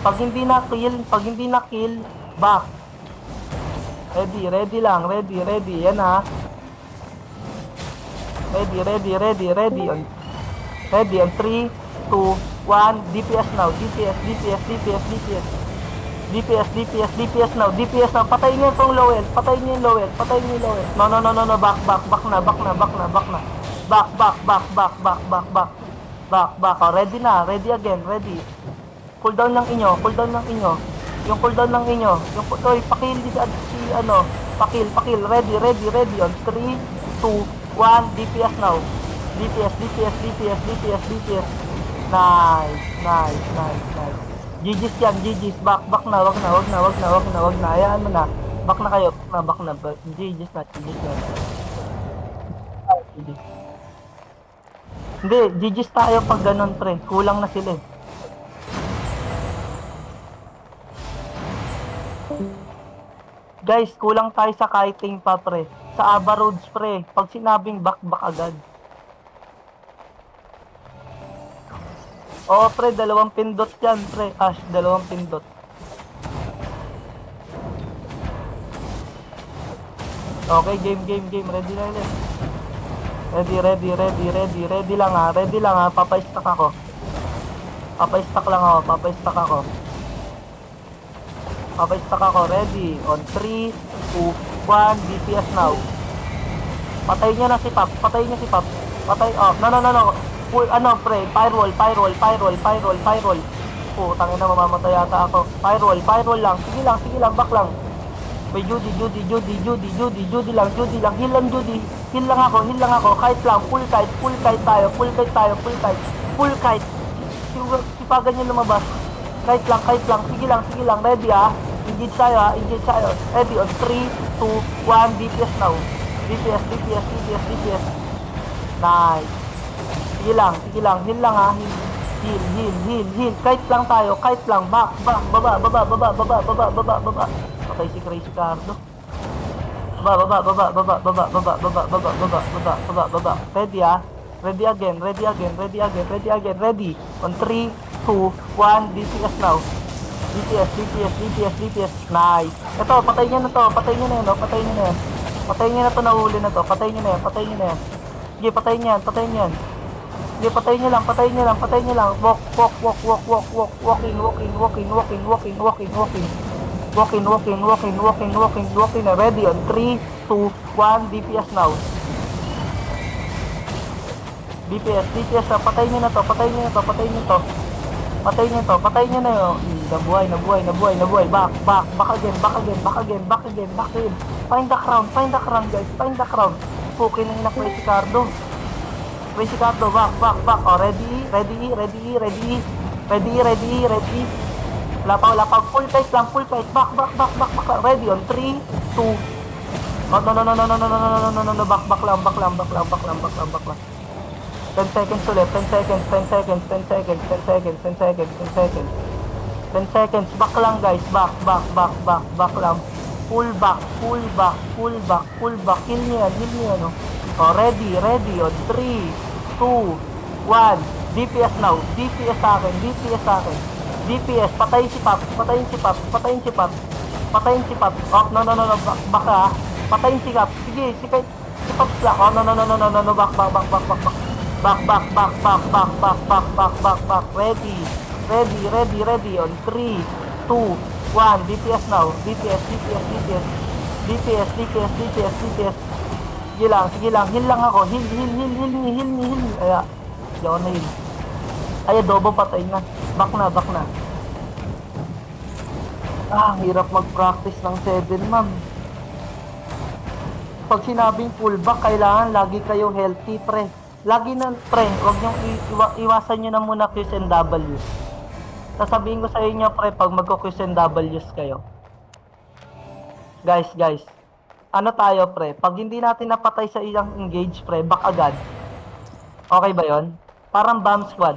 Pag hindi na kill, back. Ready lang, ready. Yan ha. Ready. Ready on 3, 2, 1. DPS now. DPS now. Patayin niyo itong Lowell. Patayin niyo yung Lowell. No. Back na. Back. Oh, ready na. Ready again. Ready. Cooldown lang inyo. Yung cooldown lang inyo. Oy, pakil si ano. Pakil. Ready on 3, 2, 1. DPS now. DPS. Nice. GG's yan, GG's. Back na. Wag na. Hayaan mo na. Back na kayo. Back na. GG's na. GG's. Hindi, GG's tayo pag ganun, pre. Kulang na sila eh. Guys, kulang tayo sa kiting pa, pre. Sa Aba Roads, pre. Pag sinabing back agad. Oo, pre, 2 pindot yan, pre. Ash, 2 pindot. Okay, game. Ready na ulit. Ready lang ha. Papaistak ako. Papaistak ako. Ready. On 3, 2, 1. DPS now. Patayin niya si Pop. Patay. Oh, no. Pre. Firewall. Oh, tangin na, mamamatay yata ako. Firewall lang. Sige lang. Back lang. May Judy lang. Heal lang, Judy. Heal lang ako. Kite lang. Full kite tayo. Full kite. Sipagan niyo lumabas. Kite lang. Sige lang. Ready ha. Engage tayo. Ready on 3, 2, 1. DPS now. DPS. Nice. Sige lang. Heal lang ha. Heal. Kite lang tayo. Back. Baba. Okay, si Crazy Cardo. Baba. Ready ha. Ready again. Ready. On 3, 2, 1. DPS now. DPS. Nice. Ito, patay niyo na to. Patay niyo na to, nahuli na to. Patay niyo na yan. Sige, patayin niyan. Sige, patayin niyo lang. Walking. Ready on 3, 2, 1. DPS now. DPS. Patayin niyo to. Nabuhay. Back again. Find the crown, guys. Okay na yung Crazy Cardo. Back. Oh, ready. Lapaw. Full kite. Back. Ready on 3, 2. Oh, no. Back lang. 10 seconds ulit. 10 seconds. Back lang, guys. Back lang. Full back. Heal niyo yan. Oh, ready. On 3, 2, 1. DPS now. DPS sa akin. DPS. Patayin si Pop. Oh, no. Back ha. Patayin si Cap. Sige, si Pop lang. Oh, no. Back. Back. Ready. On 3, 2, 1. DPS now. DPS. Sige lang. Heal lang ako. Heal me. Kaya, di ako na heal. Ay, adobo, patay na. Back na. Hirap mag-practice ng 7, ma'am. Pag sinabing full back, kailangan lagi kayo healthy, pre. Lagi na, pre, huwag niyong iwasan nyo na muna Qs and Ws. Sasabihin ko sa inyo, pre, pag magko-Qs and Ws kayo. Guys. Ano tayo, pre? Pag hindi natin napatay sa ilang engage, pre, back agad. Okay ba yon? Parang bomb squad.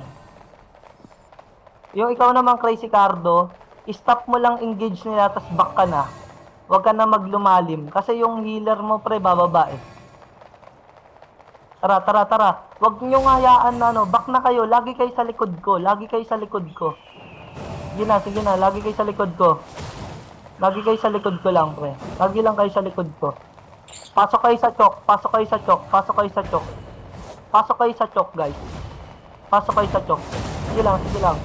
Yung ikaw naman, Crazy Cardo, stop mo lang engage nila, tas back ka na. Huwag ka na maglumalim. Kasi yung healer mo, pre, bababa eh. Tara. Huwag nyo hayaan na, back na kayo. Lagi kayo sa likod ko. Sige na, lagi kayo sa likod ko. Lagi kayo sa likod ko lang, pre. Lagi lang kayo sa likod ko. Pasok kayo sa chok, pasok kayo sa chok, pasok kayo sa chok. Pasok kayo sa chok, guys. Pasok kayo sa chok. Sige lang, sige lang.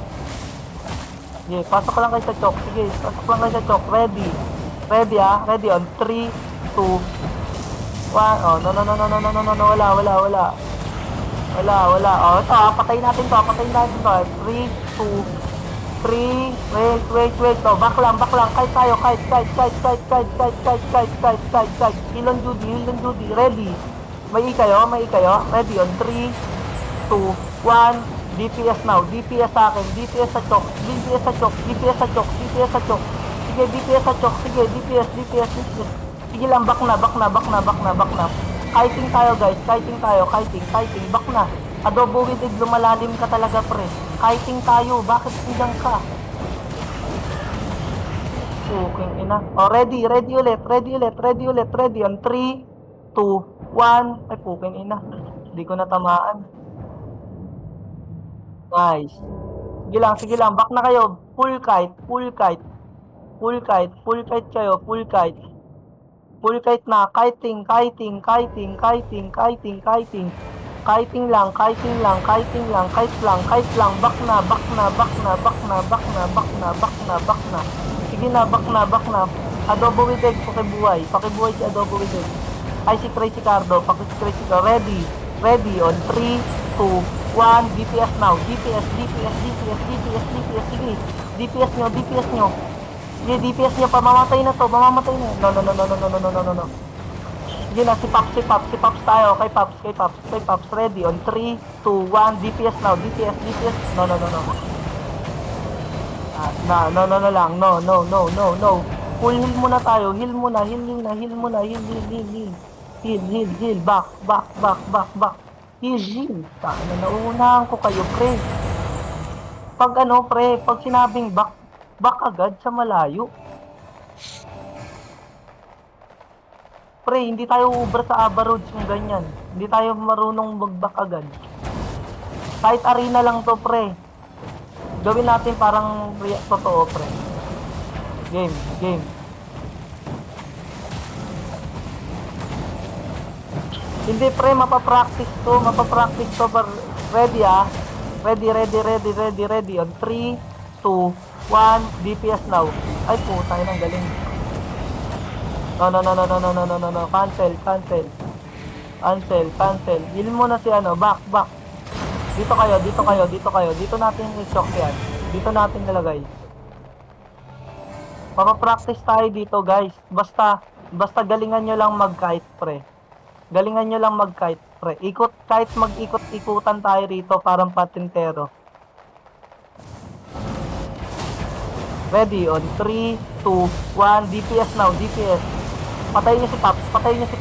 Sige, pasok lang kayo sa chok. Sige, pasok lang kayo sa chok. Ready. Ready ah, ready on 3, 2, 1. Oh, no, no, no, no, no, no, no, no, no, wala, wala, wala. Wala, wala. Oh, ito ah, patayin natin to, patayin natin to. 3, 2, 3, wait. Oh, back lang. Kite tayo, kite. Hilon Judy. Ready. May kayo. Ready on 3, 2, 1. DPS now. DPS sa akin. DPS sa chok. Sige, DPS sa chok. Sige, DPS. Sige lang, back na. Kiting tayo, guys. Kiting. Back na. Adobo with egg, lumalalim ka talaga, pre. Kiting tayo. Bakit hanggang ka? Puking ina. Oh, ready ulit. Ready on 3, 2, 1. Ay, puking ina. Hindi ko natamaan. Nice. Sige lang. Back na kayo. Full kite kayo. Full kite na. Kiting. Kiting lang. Kite lang. Back na. Sige na, back na. Adobo with egg, pakibuhay si Adobo with egg. Ay, si Crazy Cardo. Ready on 3, 2, 1. DPS now. DPS. Sige. DPS nyo. Sige, DPS nyo. Mamamatay na. No. Sige na, si Pops tayo. Kay Pops. Ready on 3, 2, 1. DPS now. No. No. Full heal muna tayo. Heal. Heal. Back. Heal. Sana nauunahan ko kayo, pre. Pag sinabing back agad sa malayo. Pre, hindi tayo ubra sa Abaroads kung ganyan. Hindi tayo marunong mag-back agad. Kahit arena lang to, pre. Gawin natin parang totoo, pre. Game. Hindi, pre, mapapractice to. Ready ah. Ready. On 3, 2, 1. DPS now. Ay, puta, ang galing. No. Cancel. Heal mo na si back. Dito kayo. Dito natin i-shock yan. Dito natin nilagay. Papapractice tayo dito, guys. Basta galingan nyo lang mag-kite, pre. Mag-ikot-ikutan tayo rito parang patintero. Ready on 3, 2, 1. DPS now. Patayin niyo si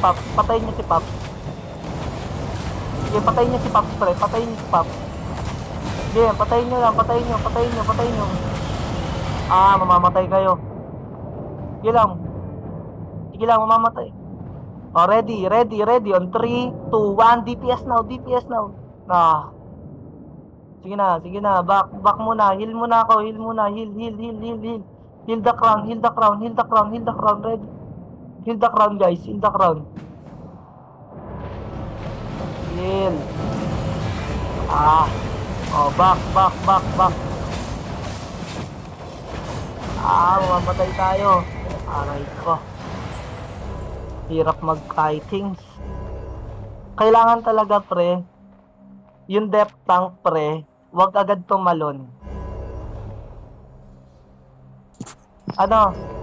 Pops. Sige, patayin niyo si Pops, pre. Sige, patayin niyo. Ah, mamamatay kayo. Sige lang, mamamatay. Oh, ready. On 3, 2, 1. DPS now. Nah. Sige na. Back muna. Heal muna ako. Heal. Heal the crown. Ready. Heal the crown, guys. Heal. Ah. Oh, back. Ah, mamamatay tayo. Aray ko. Hirap mag-kitings. Kailangan talaga, pre, yung depth tank, pre, wag agad tumalon.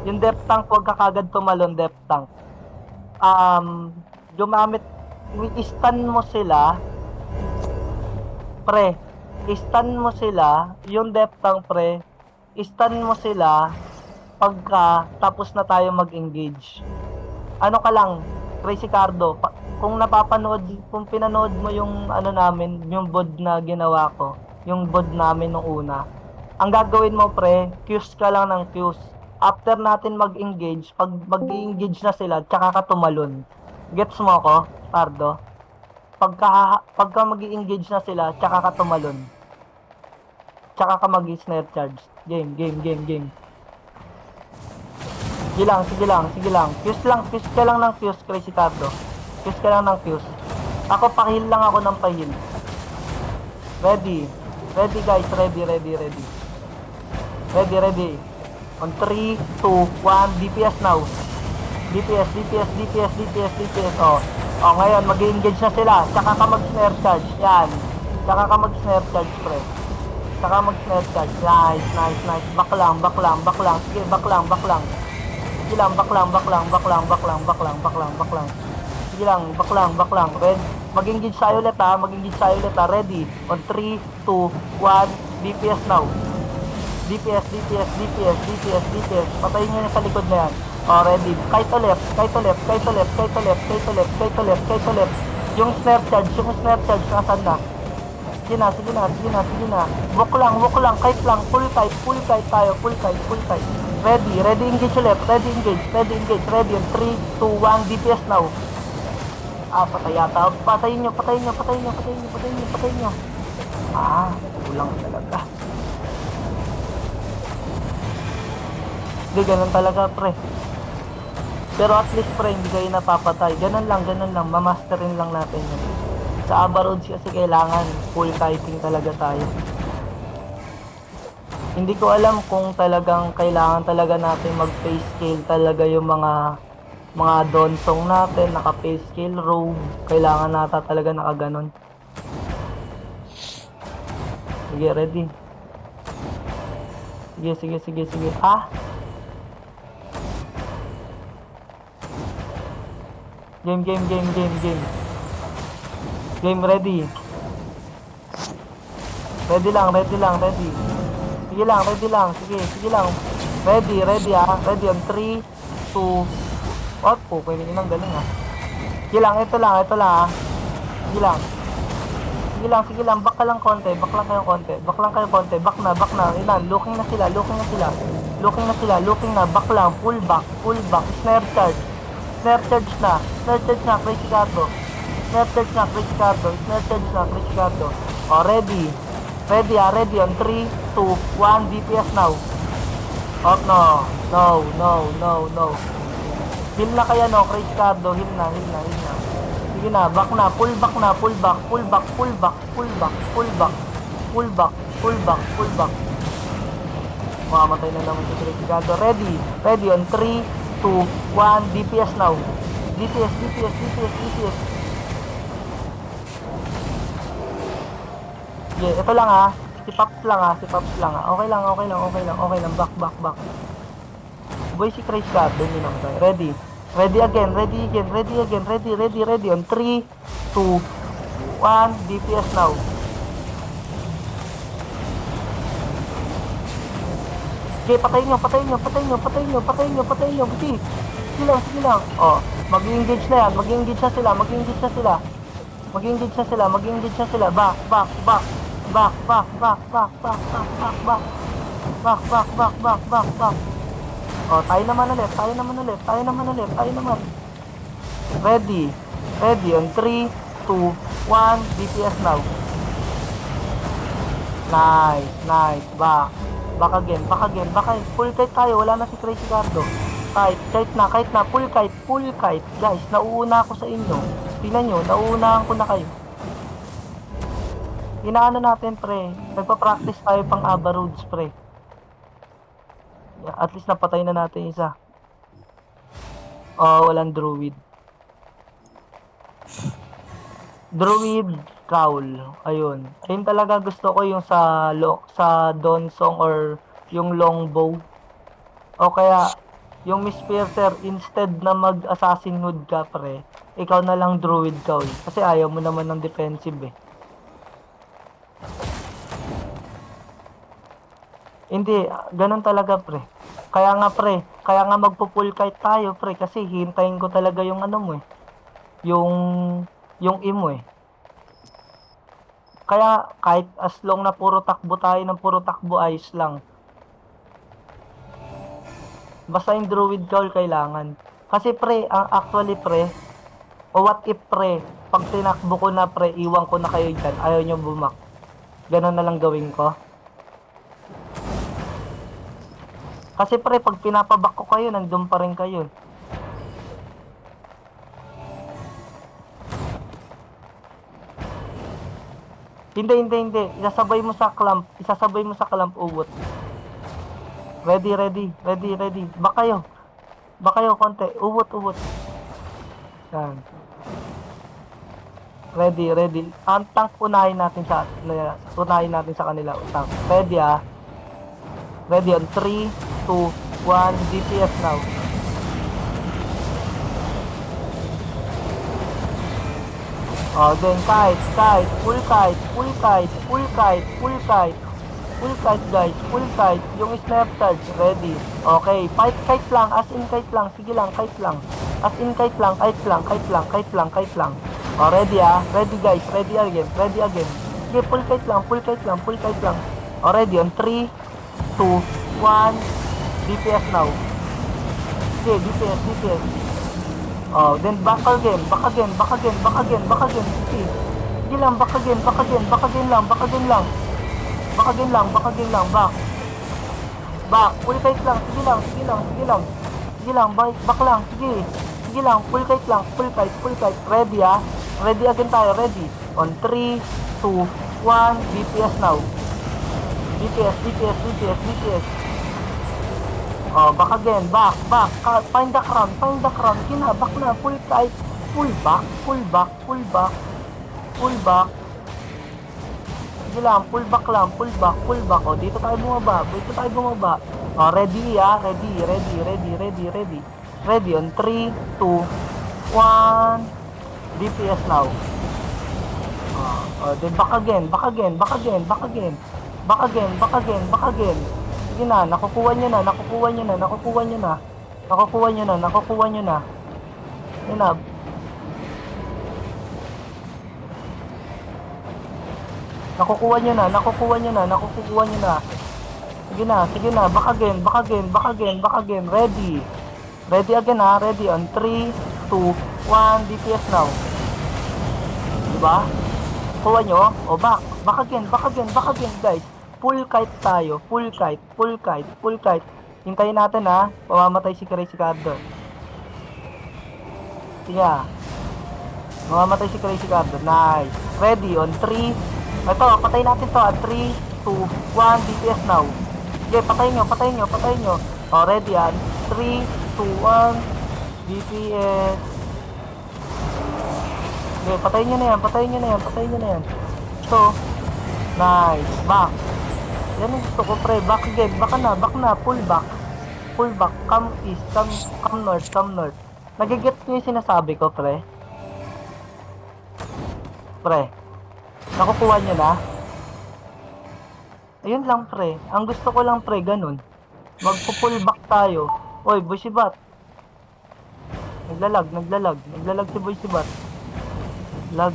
Yung depth tank, wag kagad tumalon, depth tank. I-stun mo sila, pre. Yung depth tank, pre. I-stun mo sila pagka tapos na tayo mag-engage. Ka lang, Crazy Cardo, kung pinanood mo yung namin, yung bod na ginawa ko, yung bod namin nung una, ang gagawin mo, pre, Qs ka lang ng Qs. After natin mag-engage, pag mag-engage na sila, tsaka ka tumalon. Gets mo ako, Cardo? Pagka mag-engage na sila, tsaka ka tumalon. Tsaka ka mag-snare charge. Game. Sige lang. Fuse ka lang ng fuse, Crazy Cardo. Fuse ka lang ng fuse. Ako, pa-heal lang ako ng pa-heal. Ready guys, ready. Ready. On 3, 2, 1, DPS now. DPS. Oh, ngayon, mag-engage na sila. Tsaka ka mag-snare charge. Yan. Tsaka ka mag-snare charge, pre. Tsaka mag-snare charge. Nice. Back lang. Sige, back lang. Sige lang, back lang. Sige lang, back lang. Red. Mag-engage tayo ulit ha. Ready. On 3, 2, 1, DPS now. DPS. Patayin nyo na sa likod na yan. Ready. Kite to left. Yung snare charge. Nasaan na? Sige na. Walk lang. Kite lang. Full kite tayo. Ready. Engage ulit. Ready. Ready. 3, 2, 1. DPS now. Patay yata. Patayin nyo. Kulang talaga. Hindi, ganun talaga, pre. Pero at least, pre, hindi kayo napapatay. Ganun lang. Mamasterin lang natin yun. Sa Aba Roads kasi kailangan full kiting talaga tayo. Hindi ko alam kung talagang kailangan talaga natin mag-face scale talaga yung mga donsong natin, naka-face scale rogue. Kailangan nata talaga nakaganon. Sige, ready. Sige. Game ready. Ready lang. Sige lang. Ready Ready on 3, 2, what po, pwede nyo nang galing Sige lang, ito lang Sige lang, back lang kayo konti. Back na. Ilan, looking na sila. Back lang, pull back. Snare charge na, Crazy Cardo. Ready on 3, 2, 1, DPS now. No. Heal na kaya no, Crazy Cardo, heal na. Sige na, back na, pull back. Mamamatay na naman si Crazy Cardo. Ready on 3, 2, 1, DPS now. DPS. Okay, ito lang si Pops lang Okay lang, back. Boy, si Crazy Cardo, yun lang tayo. Ready again. On 3, 2, 1, DPS now. Okay, patayin nyo. Sige lang. Mag-engage na yan. Mag-engage na sila. Back. Tayo naman ulit. Ready on 3, 2, 1, DPS now. Nice. Back again. Full kite tayo. Wala na si Crazy Cardo. Kite na. Full kite. Guys, nauuna ako sa inyo. Tingnan nyo, nauunahan ko na kayo. Inaano natin, pre. Nagpa-practice tayo pang Aba Roads, pre. At least napatay na natin isa. Walang druid. Cowl. Ayun talaga gusto ko, yung sa Donsong or yung longbow. O kaya yung Miss Piercer, instead na mag-assassin hood ka, pre, ikaw na lang druid cowl. Kasi ayaw mo naman ng defensive Hindi, ganun talaga, pre. Kaya nga magpo-full kite tayo, pre, kasi hintayin ko talaga yung mo yung imo Kaya kahit as long na puro takbo tayo ng puro takbo, ayos lang. Basta yung druid cowl kailangan. Kasi pre, actually pre, what if pre, pag tinakbo ko na pre, iwan ko na kayo dyan, ayaw nyo bumak. Ganun na lang gawin ko. Kasi pre, pag pinapabak ko kayo, nandun pa rin kayo. Hindi. Isasabay mo sa clamp, uwot. Ready. Bak kayo, konti. Uwot. Yan. Ready. Ang tank unahin natin sa kanila. Tank. Ready ah. Ready on 3, 2, 1, DPS now. Oh, then kite, full kite guys, full kite, yung snap charge, ready. Okay, kite lang, as in kite lang, sige lang, kite lang. As in kite lang. Oh, ready ah, ready guys, ready again. Sige, full kite lang. Oh, ready on 3, 2, 1, DPS now. Sige, DPS. Oh, then back again. Sige lang, back again lang. Back, full kite lang. Sige lang, back lang, sige lang, full kite. Ready ah. Ready again tayo, ready. On 3, 2, 1, DPS now. DPS. Oh, back again, back. Find the crown. Sige na, back na, full kite. Full back. Sige lang, full back. Oh, dito tayo bumaba. Oh, ready ah, ready. Ready on 3, 2, 1, DPS now. Oh, then back again. Sige na, nakukuha nyo na. Yun na. Nakukuha nyo na. Sige na, back again. Ready again ha, ready on 3, 2, 1, DPS now. Diba? Kuha nyo, o back again guys. Full kite tayo, full kite. Hintayin natin ha, mamamatay si Crazy Cardo. Sige ha. Mamamatay si Crazy Cardo, nice. Ready on 3, ito, patayin natin to ha, 3, 2, 1, DPS now. Sige, patayin nyo. O, ready ha, 3, 2, 1, DPS. Sige, patayin nyo na yan. So, nice, back. Yan ang gusto ko pre, back again, back na, full back, come east, come north. Nagigets nyo yung sinasabi ko pre? Nakukuha nyo na? Ayun lang pre, ang gusto ko lang pre, ganun. Magpo-pull back tayo. Oy, Boy Sibat. Naglalag si Boy Sibat. Lag.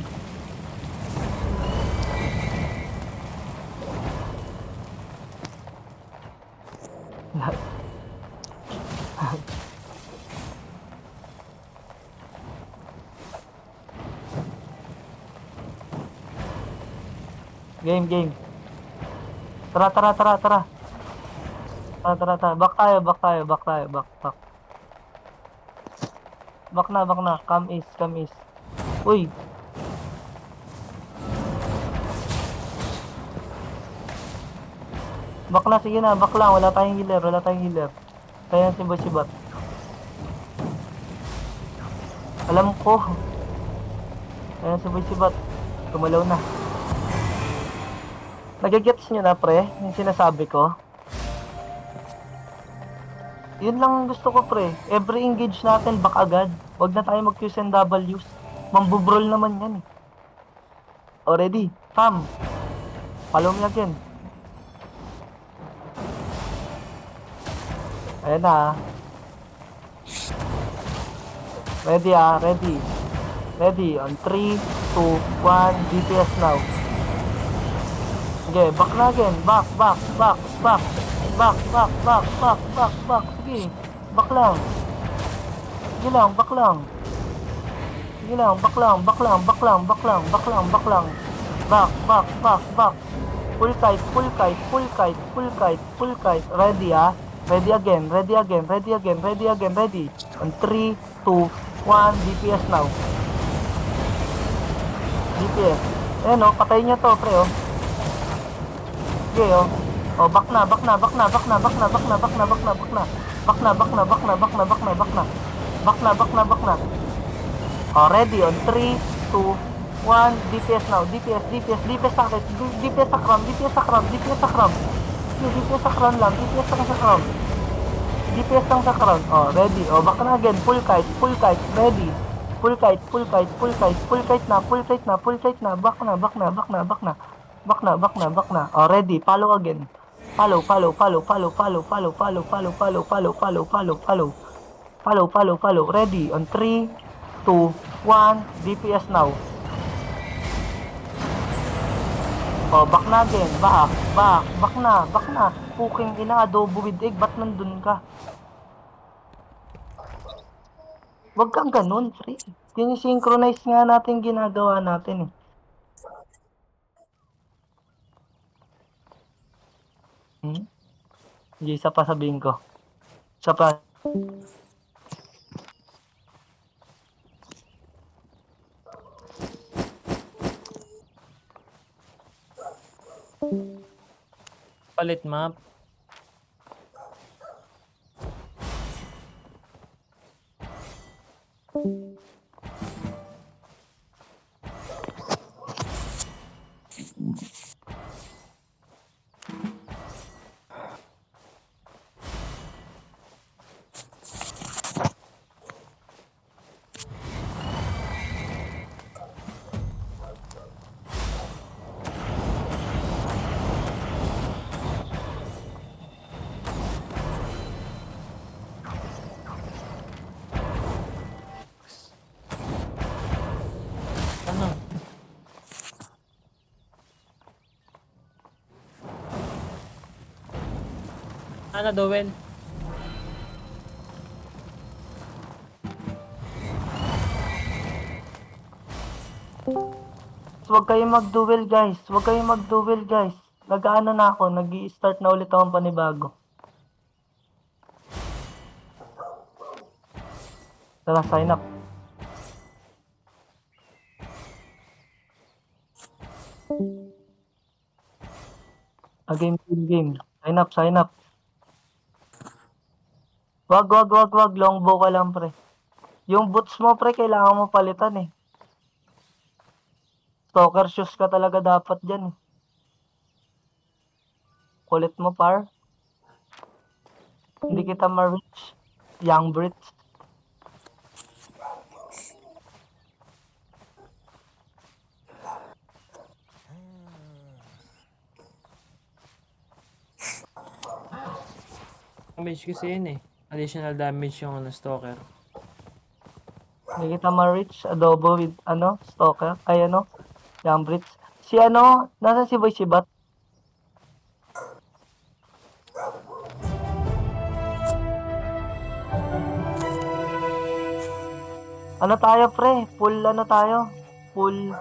Game. Tara. Back tayo. Back na. Come east. Uy. Back na, sige na, back lang. Wala tayong healer. Kaya si Boy Sibat. Alam ko. Kaya si Boy Sibat. Tumalaw na. Nagigets nyo na pre, yung sinasabi ko. Yun lang gusto ko pre. Every engage natin back agad. Huwag na tayo mag-Qs and Ws. Mambubrol naman yan eh. Already, come. Follow me again. Ayan na. Ready on 3, 2, 1, DPS now. Sige, back na again. Back. Sige, back lang. Sige lang, back lang. Back. Full kite. Ready ah. Ready again, ready again, ready again, ready again, ready. On 3, 2, 1, DPS now. DPS. Ayan o, patayin nyo to, pre o. Sige o. O, back na, back na, back na, back na, back na, back na, back na, back na, back na. Back na, back na, back na, back na, back na, back na. Back na, back na, back na. O, ready on 3, 2, 1, DPS now. DPS, DPS, DPS sa akin. DPS sa crown, DPS sa crown, DPS sa crown. DPS sa crown lang, DPS lang sa crown. DPS lang sa crown. Oh, ready. Oh, back na again. Full kite, ready. Full kite, full kite, full kite, full kite na, full kite na, full kite na. Back na, back na, back na, back na. Back na, back na, back na. Oh, ready. Follow again. Follow, follow, follow, follow, follow, follow, follow, follow, follow, follow, follow, follow, follow. Follow, follow, follow. Ready. On 3, 2, 1. DPS now. Oh, back na again. Back na, back na. Puking ina, adobo with egg. Ba't nandun ka? Wag kang ganun, pre. Sinisynchronize nga natin ginagawa natin eh. Hmm? Hindi, isa pa sabihin ko. Isa pa. Palit map. Ano? Ano, Dowel? Huwag kayong mag-duel guys. Huwag kayong mag-duel guys. Nag-ano na ako. Nag-i-start na ulit akong panibago. Tara, sign up. A game, game. Sign up, sign up. Wag. Longbow ka lang, pre. Yung boots mo, pre, kailangan mo palitan eh. Stalker shoes ka talaga dapat dyan eh. Kulit mo, par. Hindi kita ma-reach. Young Brits. Damage kasi yun eh. Additional damage yung ano, stalker. Hindi kita ma-reach. Adobo with, stalker. Ay, Young Brits. Si nasa si Boy si Bat? Ano tayo, pre? Full tayo? Full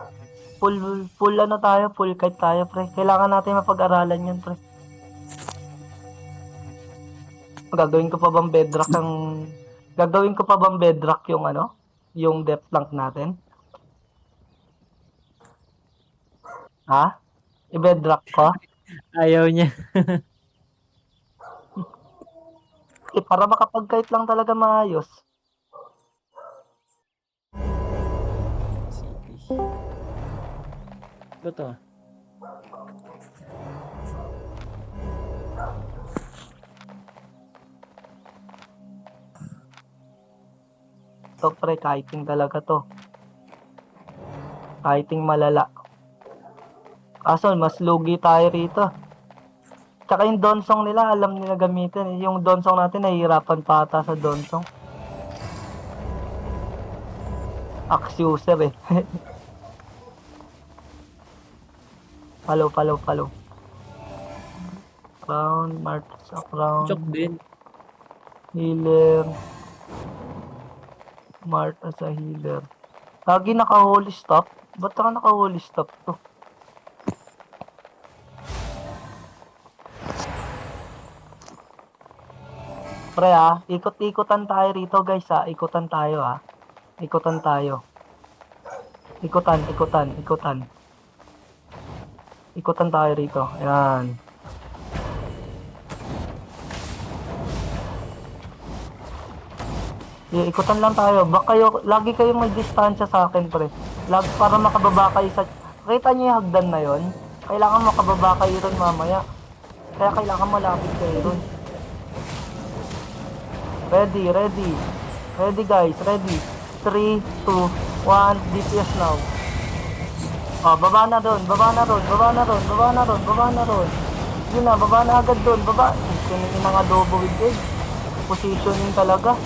tayo? Full kite tayo, pre. Kailangan natin mapag-aralan yun, pre. Gagawin ko pa bang bedrock ang... Gagawin ko pa bang bedrock yung Yung depth plank natin? Ha? I-bedrock ko? Ayaw niya. Para makapag-kite lang talaga maayos. Ito to. To, pre, kiting talaga to. Kiting malala. Kaso, mas lugi tayo rito. Tsaka yung donsong nila, alam nila gamitin. Yung donsong natin, nahihirapan pa ata sa donsong. Axe user eh. Follow. Crown, Mart sa crown. Chok din. Healer. Marta sa healer. Lagi naka-holy stop. Ba't ka naka-holy stop to? Pre ikot-ikotan tayo rito guys ikutan tayo ikutan tayo. Ikutan. Ikutan tayo rito, ayan. Ikutan lang tayo, lagi kayong may distansya sa akin pre. Para makababa kayo sa, kita niyo yung hagdan na yon? Kailangan makababa kayo ron mamaya. Kaya kailangan malapit kayo ron. Ready guys, ready. 3, 2, 1, DPS now. Baba na ron. Yun na, baba na agad doon, baba. Kunin na nga double with egg. Positioning talaga.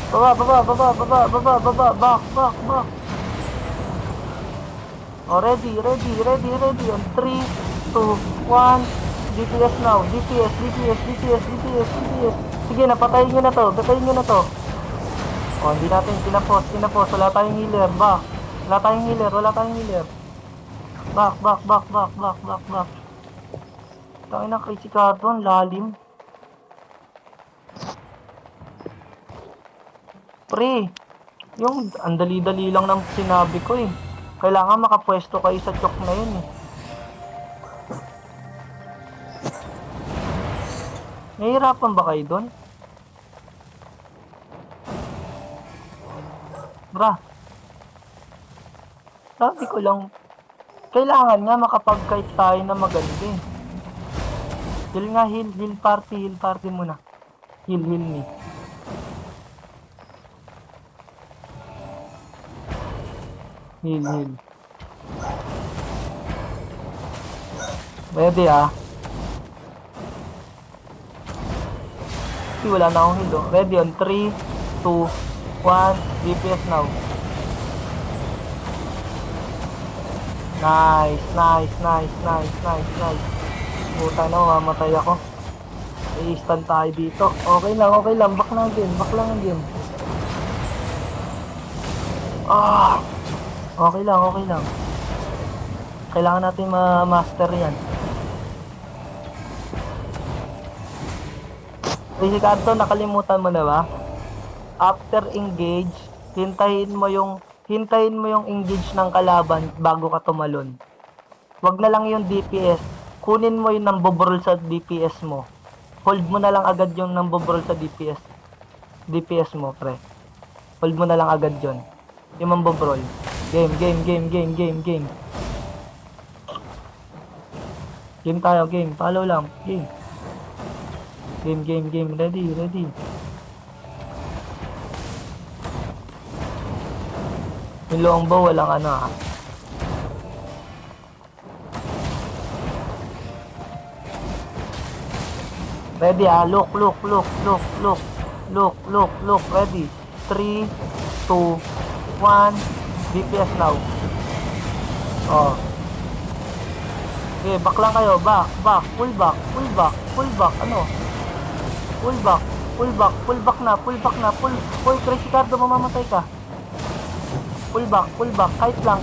Baba, back. Ready. On 3, 2, 1, DPS now. DPS. Sige, patayin nyo na to. Hindi natin pinapos. Wala tayong healer. Back. Wala tayong healer. Back. Tangin na crazy cardon. Lalim. Pre, yung andali-dali lang ng sinabi ko eh. Kailangan makapwesto kayo sa chok na yun eh. Nahihirapan ba kayo doon? Bra. Sabi ko lang, kailangan nga makapag-kite tayo na maganda eh. Heal party muna. Heal me. Heal. Ready wala na akong heal Ready on 3, 2, 1, DPS now. Nice. Puta na, mamatay ako. I-stun tayo dito. Okay lang. Back lang ang game. Okay lang. Kailangan natin ma-master yan. Ricardo, nakalimutan mo na ba? After engage, hintayin mo yung engage ng kalaban bago ka tumalon. Wag na lang yung DPS. Kunin mo yung nambobrol sa DPS mo. Hold mo na lang agad yung nambobrol sa DPS mo, pre. Hold mo na lang agad yon. Yung mambobrol. Game. Game tayo, game. Follow lang. Game. Ready. Yung longbow, walang Ready look. Ready. 3, 2, 1, DPS now. Okay, back lang kayo. Back. Pull back. Pull back na. Hoy, Crazy Cardo, mamamatay ka. Pull back. Kite lang.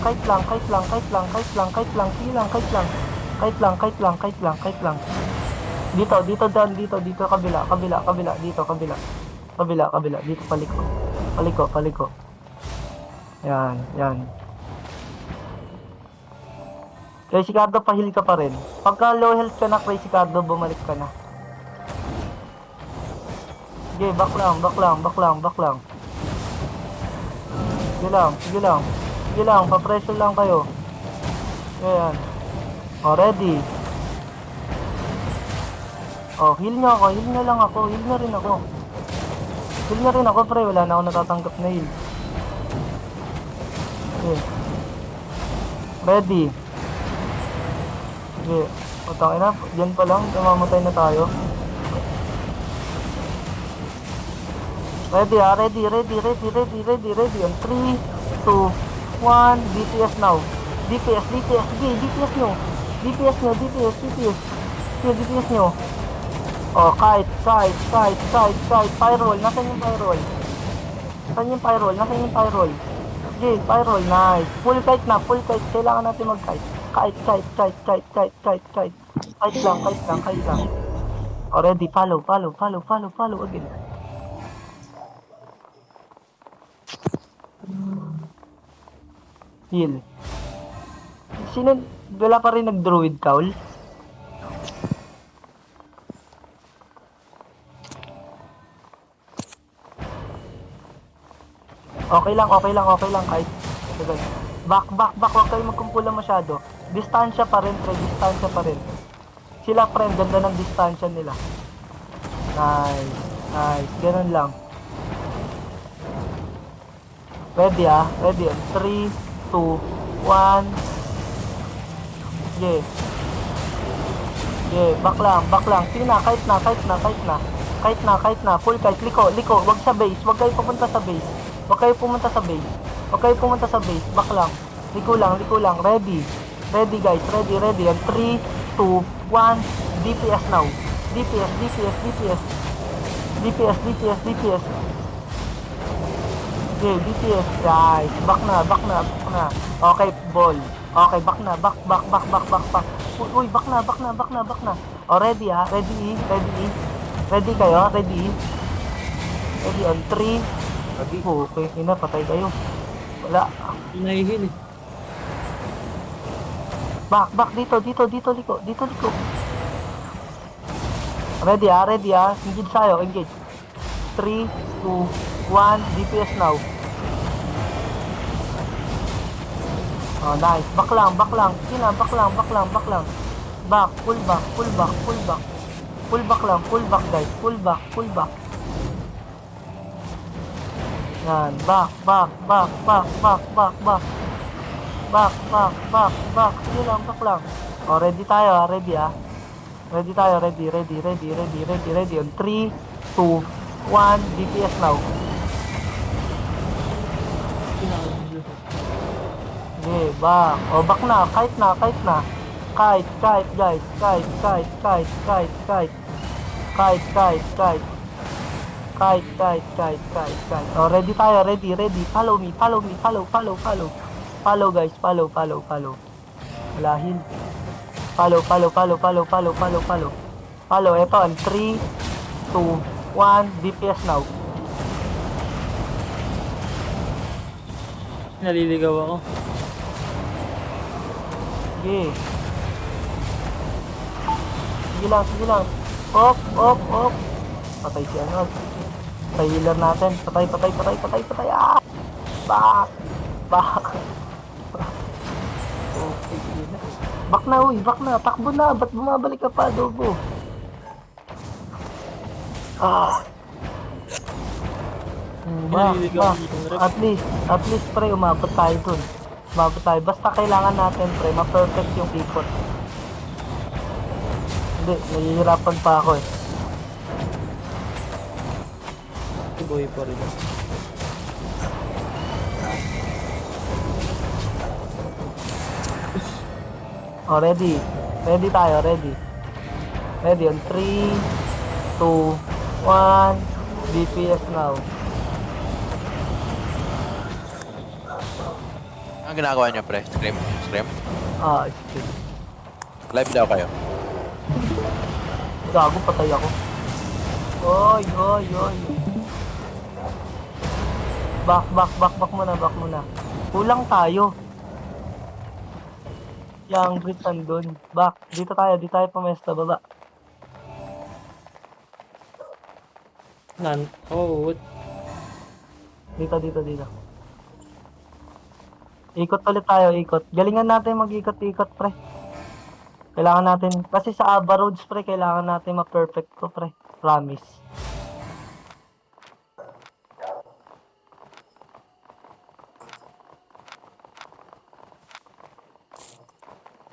Dito, kabila. Dito, paliko. Yan. Crazy Cardo, pahil ka pa rin. Pagka low health ka na, Crazy Cardo, bumalik ka na. Sige, back lang. Sige lang, pa-pressure lang kayo. Ayan. Ready. Heal nyo rin ako, pre. Wala na ako natatanggap na heal. Okay. Ready. Sige. Utang ina, dyan pa lang, mamamatay na tayo. Ready. On 3, 2, 1, DPS now. DPS. Sige, DPS nyo. DPS nyo. Kite. Pyroll. Nasaan yung pyroll? Sige, pyroll. Nice. Full kite. Kailangan natin mag-kite. Kite. Kite lang. Already, follow again. Heal. Sino, wala pa rin nag-druid cowl? Okay lang, kahit. Sige. Back, huwag kayo magkumpula masyado. Distansya pa rin, pre, distansya pa rin. Sila, friend, ganda ng distansya nila. Nice, ganun lang. Ready ah, ready. 3, 2, 1. Yeah. Yeah, back lang. Sige na, kahit na. Full kite, liko. Wag sa base, wag kayo pumunta sa base. Wag kayo pumunta sa base, back lang. Liko lang. Ready guys, ready. And 3, 2, 1. DPS now. DPS. Okay, DPS guys. Back na. Okay, ball. Okay, back na. Back. Uy, back na. Oh, ready ah. Ready. Ready kayo? Ready on 3. Okay, patay kayo. Wala. Nahihil eh. Back. Dito, liko. Ready ah. Engage tayo. 3, 2, 1. DPS now. Oh, nice. Back lang. Sige na, back lang. Back, pull back. Pull back guys. Pull back. Yan, back. Sige lang, back lang. Oh, ready tayo ah. Ready. On 3, 2, 1. DPS now. Okay, back. Oh, back na. Kite na. Kite, guys. Kite. Oh, ready tayo. Ready. Follow me. Follow, guys. Follow. Wala heal. Follow. Ito, on 3, 2, 1. DPS now. Naliligaw ako. Sige lang. Op. Patay si ano. Patay healer natin. Patay. Ah! Back. Okay, healer. Back na. Takbo na. Ba't bumabalik ka pa, Adobo? Back. At least, pre, umabot tayo dun. Basta kailangan natin, pre, ma-perfect yung ikot. Hindi, nahihirapan pa ako eh. Buhay pa rin. Oh, ready tayo. Ready on 3, 2, 1. DPS now. Ang ginagawa niya, pre? Scream? Shit. Live daw kayo. Gago, patay ako. Oy. Back muna. Kulang tayo. Yang Brit nandun. Back. Dito tayo pumesta, baba. Dito. Ikot ulit tayo. Galingan natin mag-ikot, pre. Kailangan natin, kasi sa Aba Roads, pre, kailangan natin ma-perfect to, pre. Promise.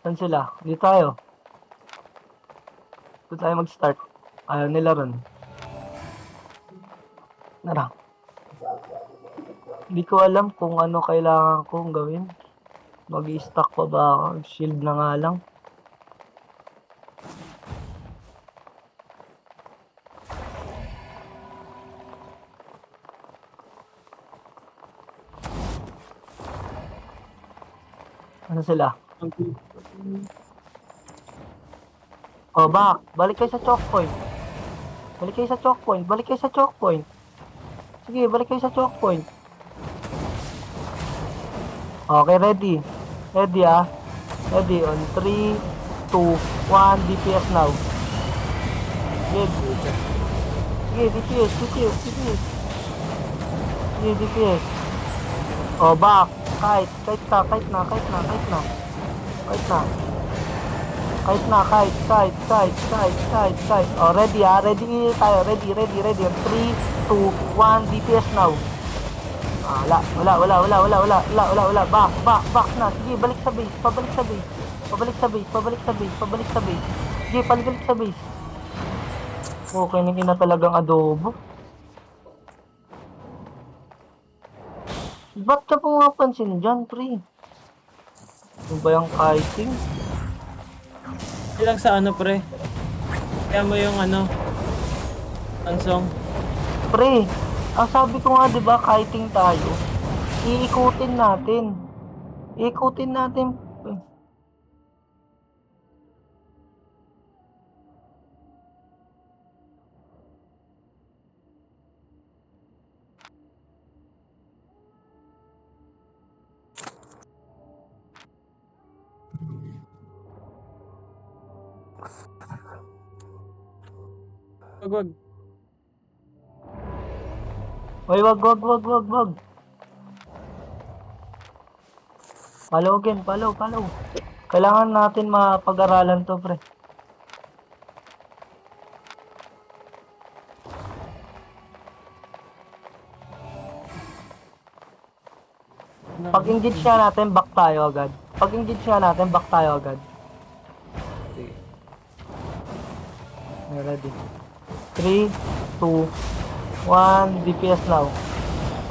Saan sila? Dito tayo. Dito tayo mag-start. Ayaw nila ron. Nara. Hindi ko alam kung ano kailangan kong gawin. Mag-i-stack pa ba ako? Shield na nga lang. Ano sila? Oh, back. Balik kayo sa choke point. Balik kayo sa choke point. Balik kayo sa choke point. Sige, balik kayo sa choke point. Okay, ready. Ready ah. Ready on 3, 2, 1. DPS now. Sige, sige, DPS, DPS, DPS. Sige, DPS. Oh, back. Kite na, kite na, kite na, kite na. Kite na. Kite na, kite, kite, kite, kite, kite, kite. Oh, ready ah. Ready tayo. Ready, ready, ready. 3, 2, 1. DPS now. Ah, wala. Back na. Sige, balik sa base. Pabalik sa base. Pabalik sa base. Pabalik sa base. Pabalik sa base. Sige, pabalik sa base. Okay, nang ina talagang adobo. Ba't ka pumapansin dyan, pre? Ano ba yung kiting? Hindi lang sa ano, pre. Kaya mo yung ano, ansong. Pre, ang sabi ko nga, di ba, kiting tayo. Iikutin natin. Iikutin natin. Wag. Uy, wag. Follow again, follow. Kailangan natin mapag-aralan to, pre. Pag engage nga natin, back tayo agad. Pag engage nga natin, back tayo agad. Sige. Ready. 3, 2, 1, DPS now.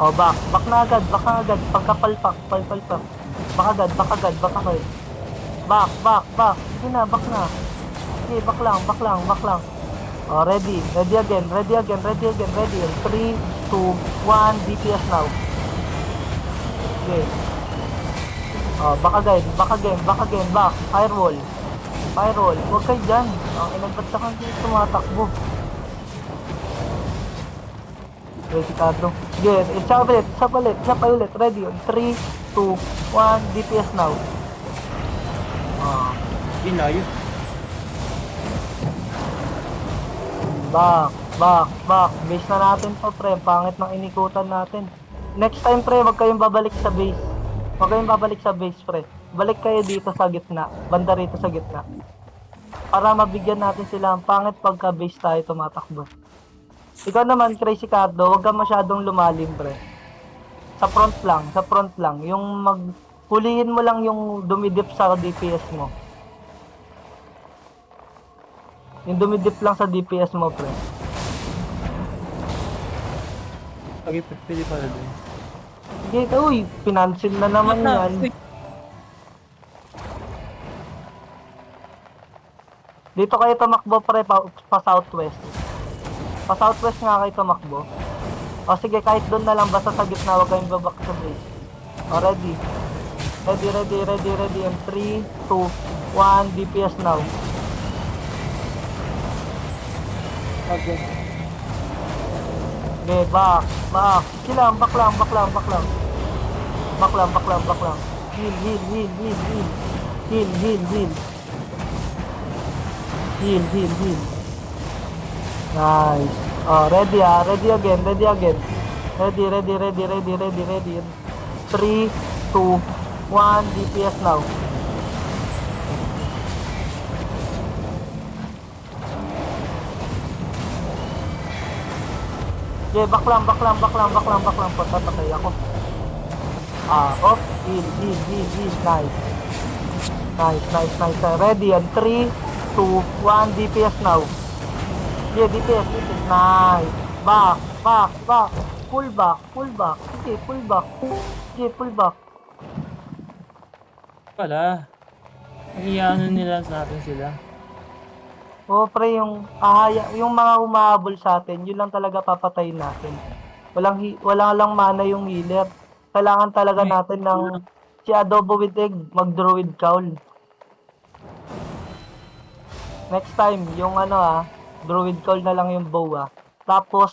Oh, back na agad, pagkapalpak, palpak. Back agad. Back. Sige na, back na. Sige, back lang. Oh, ready again. 3, 2, 1, DPS now. Okay. Oh, back again, back. Firewall. Huwag kayo dyan. Ang inagbat sa kanil tumatakbo. Ready ka, bro. Sige, isa pa ulit. Ready. 3, 2, 1, DPS now. Inayo. Back. Base na natin to, pre. Pangit ng inikutan natin. Next time, pre, wag kayong babalik sa base. Pre. Balik kayo dito sa gitna. Banda rito sa gitna. Para mabigyan natin sila ang pangit pagka base tayo tumatakbo. Ikaw naman, Crazy Cardo, wag kang masyadong lumalim, pre. Sa front lang. Yung hulihin mo lang yung dumidip sa DPS mo. Yung dumidip lang sa DPS mo, pre. Okay, pwede pala doon. Sige, uy, pinansin na naman yan. Dito kayo tumakbo, pre, pa southwest. Pa southwest nga kayo tumakbo. O sige, kahit doon na lang, basta sa gitna, huwag kayong babak sa base. O, ready. And 3, 2, 1, DPS now. Okay. Okay, back. Sige lang, back lang. Heal. Nice. Oh, ready again. Ready. 3, 2, 1, DPS now. Okay, back lang. Patatay ako. Heal. Nice. Ready, and 3, 2, 1, DPS now. Yeah, DPS. Nice. Back. Pull back. Sige, pull back. Wala. Iyaano nila sa atin sila. O pre, yung mga humahabol sa atin, yun lang talaga papatayin natin. Wala lang mana yung healer. Kailangan talaga natin ng si Adobo with Egg, mag-druid cowl. Next time, yung ano druid call na lang yung bow Tapos,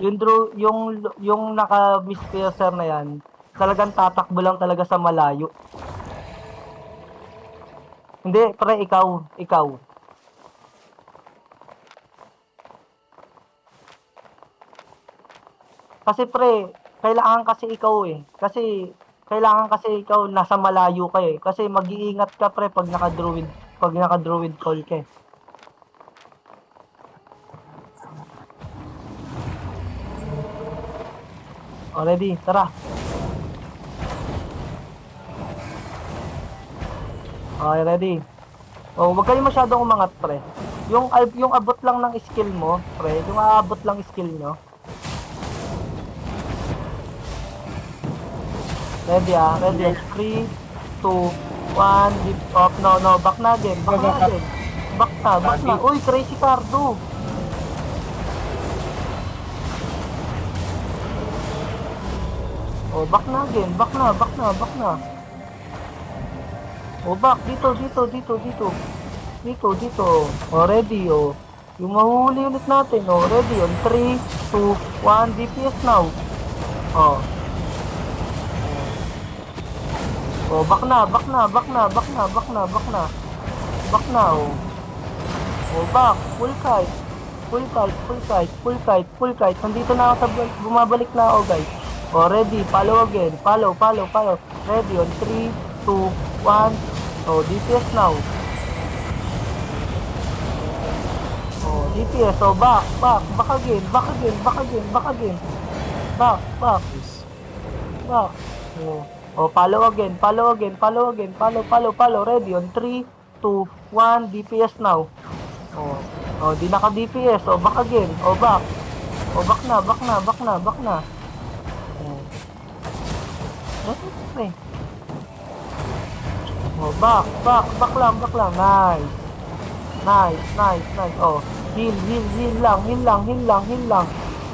yung naka-mispiercer na yan, talagang tatakbo lang talaga sa malayo. Hindi, pre, ikaw. Kasi pre, kailangan kasi ikaw Kasi, kailangan kasi ikaw nasa malayo ka Kasi mag-iingat ka pre pag naka-druid call ka O, ready, tara. Okay, ready. O, huwag kayo masyadong umangat, pre. Yung abot lang ng skill mo, pre, yung aabot lang skill nyo. Ready ready. 3, 2, 1, dip off. No, back na again. Back na. Uy, Crazy Cardo. Oh, back na again. Back na. Oh, back. Dito. Oh, ready, oh. Yung mahuhuli ulit natin, oh. Ready, on 3, 2, 1, DPS now. Oh. Oh, back na. Back na, oh. Oh, back. Full kite. Nandito na ako bumabalik na ako, guys. Oh, ready. Follow again. Follow. Ready, on 3, 2, 1. Oh, DPS now. Oh, DPS. Oh, back again. Back. Oh, follow again. Follow. Ready, on 3, 2, 1. DPS now. Oh, di naka-DPS. Oh, back again. Oh, back. Oh, back na. Oh. Okay. Oh, back lang. Nice. Oh, heal lang.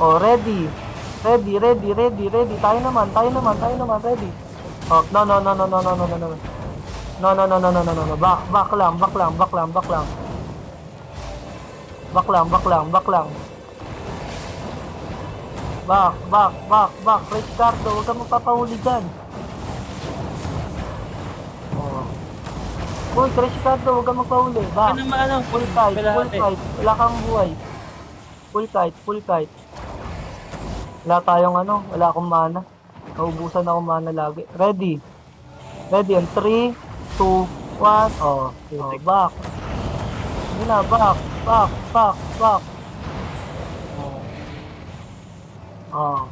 Oh, ready. Tayo naman, ready. Oh, no. No. Back lang. Back. Ricardo, huwag ka magpapahuli dyan. Oh. Uy, Ricardo, huwag ka magpahuli. Back. Ano naman, Full kite. Wala kang buhay. Full kite. Wala akong mana. Naubusan ako mana lagi. Ready, on 3, 2, 1. Oh, back. Hindi na, back. Oh.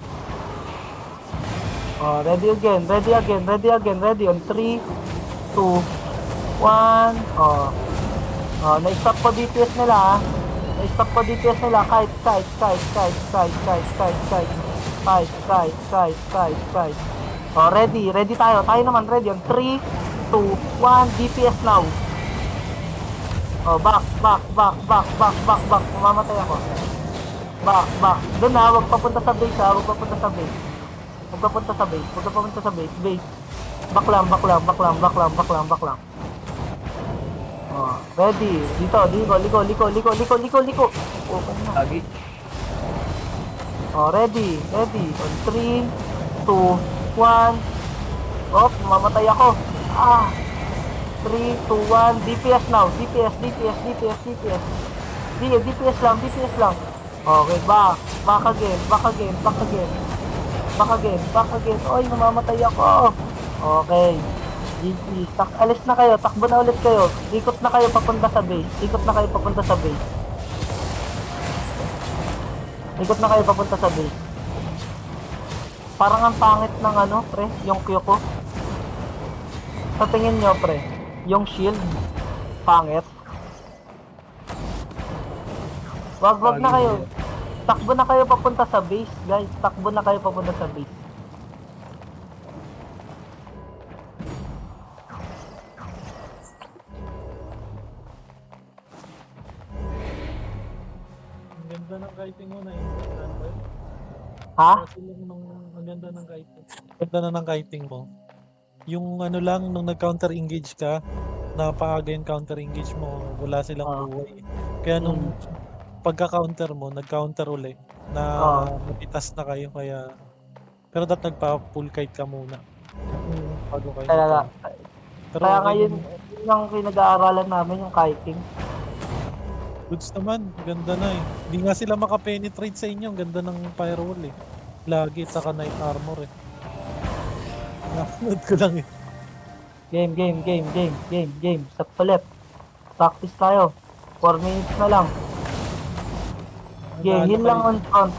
Oh, ready again. Ready on 3, 2, 1. Oh. Oh, na-stop ko DPS nila Kite. Oh, ready tayo. Tayo naman ready on 3, 2, 1. DPS now. Oh, back. Mamamatay ako. Back. Doon huwag papunta sa base Huwag papunta sa base. Base. Back lang. Oh, ready. Dito. Liko. Okay na. Lagi. Oh, ready. On 3, 2, 1. Oh, mamatay ako. 3, 2, 1. DPS now. DPS. DPS lang. Okay, back again. Oy, namamatay ako. Okay. GG. Alis na kayo. Takbo na ulit kayo. Ikot na kayo papunta sa base. Parang ang pangit ng pre, yung Q ko. Sa tingin nyo, pre, yung shield, pangit. Wag na kayo. Takbo na kayo papunta sa base, guys. Ang ganda ng kiting mo na yun. Ha? Ang ganda ng kiting. Ganda na ng kiting mo. Yung ano lang, nung nag-counter engage ka, napaaga yung counter engage mo, wala silang Oh. buhay. Kaya nung pagka-counter mo, nag-counter uli na napitas na kayo kaya pero dapat nagpa-full kite ka muna bago kayo Kaya, nag-counter. Pero kaya okay ngayon, naman. yun ang pinag-aaralan namin yung kiting. Goods naman, ganda na eh. Hindi nga sila makapenetrate sa inyo, ang ganda ng firewall eh. Lagi, saka knight armor eh. Napanood ko lang eh. Game. Stop to left. Practice tayo. 4 minutes na lang. Okay, heal lang on front.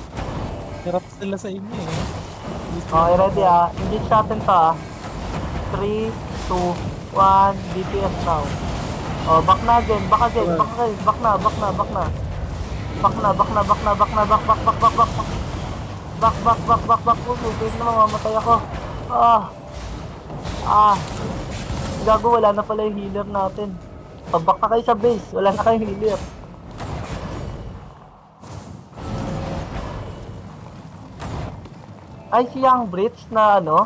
Hirap sila sa inyo eh. Okay, ready Engage natin to 3, 2, 1, DPS now. Back na again. Back na. Back na. Back. Okay, na mamamatay ako. Gago, wala na pala yung healer natin. Pabak na kayo sa base. Wala na kayong healer. Ay, si Young Brits na ano?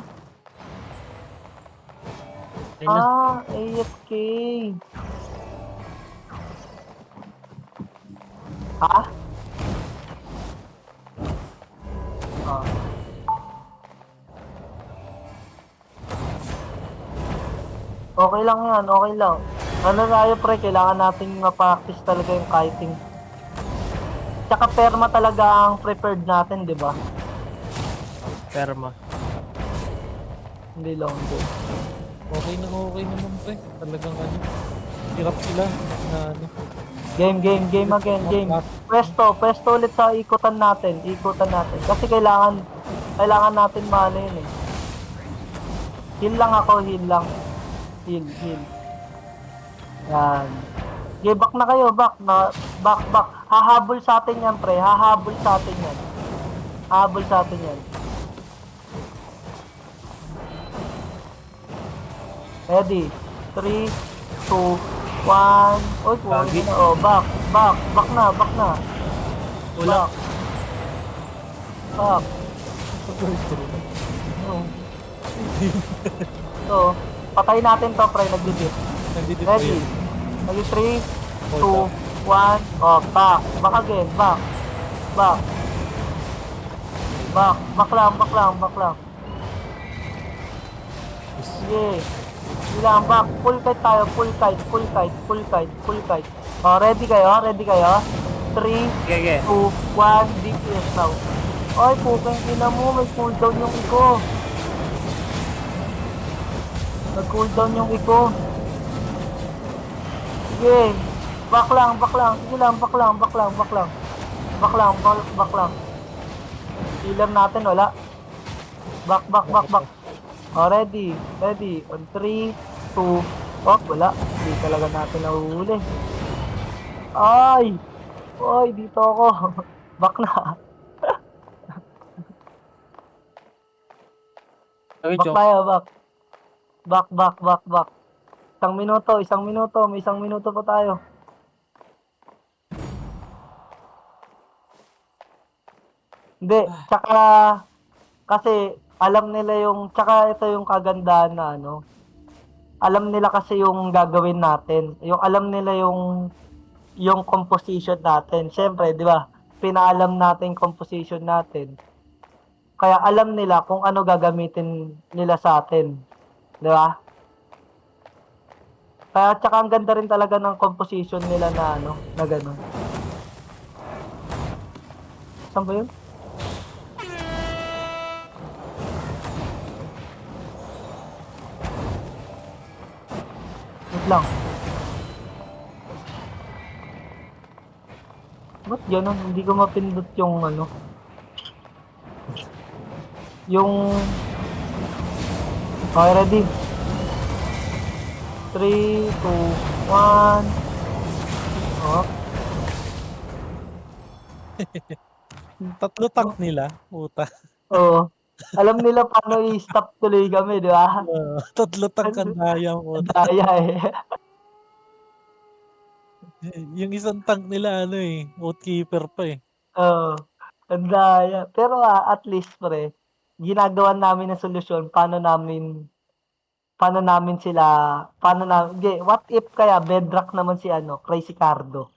AFK. Ha? Okay lang yan, okay lang. Ano tayo pre, kailangan nating ma-practice talaga yung kiting. Tsaka perma talaga ang preferred natin, di ba? Perma. Hindi long go. Okay naman pre. Talagang ano. Hirap sila na ano. Game again. Presto ulit sa ikutan natin. Kasi kailangan natin maano yun eh. Heal lang ako. Heal. Yan. Okay, back na kayo, back. Hahabol sa atin yan, pre. Hahabol sa atin yan. Ready? 3, 2, 1. Oy, Bagi. back na. Wala. Back. So, patay natin to, pre. Nag-dip. Ready? Ready? 3, 2, 1. Back. Back again. Back. Back lang. Sige. Ilang back. Full kite tayo. Full kite. Ready kayo? 3, Sige. 2, 1. DPS now. Ay, pukang ina mo. May cooldown yung iko. Nag-cooldown yung iko. Sige. Back lang. Sige lang, back lang. Healer natin, wala. Back. Ready. On 3, 2, wala. Hindi talaga natin nahuhuli. Ay, dito ako. Back na. Okay, Back tayo, back. Back. Isang minuto. May isang minuto pa tayo. Hindi, tsaka, kasi, alam nila tsaka ito yung kagandahan na ano, alam nila kasi yung gagawin natin. Alam nila yung composition natin. Siyempre, di ba, pinaalam natin yung composition natin. Kaya alam nila kung ano gagamitin nila sa atin. Di ba? Kaya tsaka ang ganda rin talaga ng composition nila na ano, na gano'n. Saan ba yun? Wait lang. Ba't gano'n? Hindi ko mapindot yung ano. Okay, ready? 3, 2, 1. Tatlo tank nila. Puta. Oo. Alam nila paano i-stop tuloy kami, di ba? Tatlo tank ang daya mo. Daya eh. Yung isang tank nila outkeeper pa eh. Oo. Ang daya. Pero at least pre, ginagawa namin ng solusyon paano namin paano namin sila, what if kaya bedrock naman si ano, Crazy Cardo?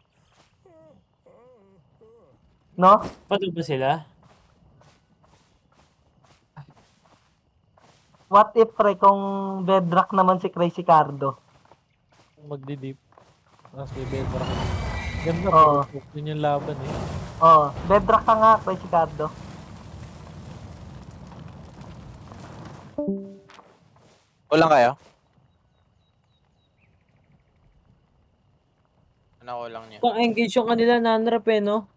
No? Paano ba sila? What if pre kung bedrock naman si Crazy Cardo? Magdi-deep. Tapos may bedrock. Ganda, Oo. puro yun yung laban eh. Oh, bedrock ka nga, Crazy Cardo. Kulang kayo? Ano ko lang niya? Kung engage yung kanila nanrap eh, no?